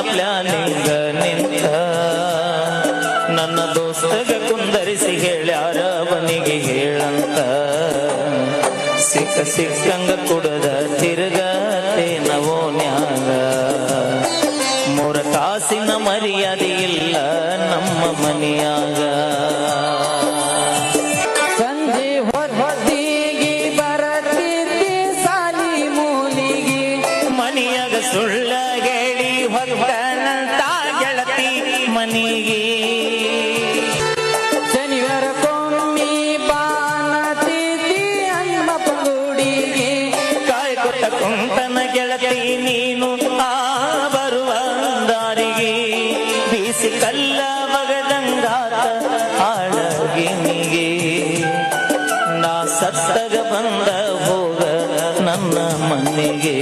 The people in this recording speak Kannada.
ಪ್ಲಾನಿಂಗ ನಿಂತ ನನ್ನ ದೋಸ್ತಗ ಕುಂದರಿಸಿ ಹೇಳ್ಯಾರ ಅವನಿಗೆ ಹೇಳಂತ ಸಿಕ್ಕಂಗ ಕುಡದ ತಿರುಗತೇನ ಓನ್ಯಾಗ ಮೂರ ಕಾಸಿನ ಮರ್ಯಾದೆ ಇಲ್ಲ ನಮ್ಮ ಮನೆಯಾಗ ಸಂಜೆ ಹೊತ್ತಿಗೆ ಬರತಿದ್ದಿ ಸಾಲಿ ಮೂಲಿಗೆ ಮನೆಯಾಗ ಸುಳ್ಳ ಹೇಳಿ ಹೊರನಂತ ಗೆಳತಿ ಮನಿಗೆ ಶನಿವಾರ ಕೊಮ್ಮಿ ಬಾನತಿದ್ದಿ ಹನುಮ ಪಗುಡಿಗೆ ಕಾಯ್ಕೊತ ಕುಂತನ ಗೆಳತಿ ನೀನು ಆ ಬರುವ ದಾರಿಗೆ ಬೀಸಿ ಕಲ್ಲ ಬಗದಂಗಾತ ಆಳಗಿನಿಗೆ ನಾ ಸತ್ತಗ ಬಂದ ಹೋಗ ನನ್ನ ಮನೆಗೆ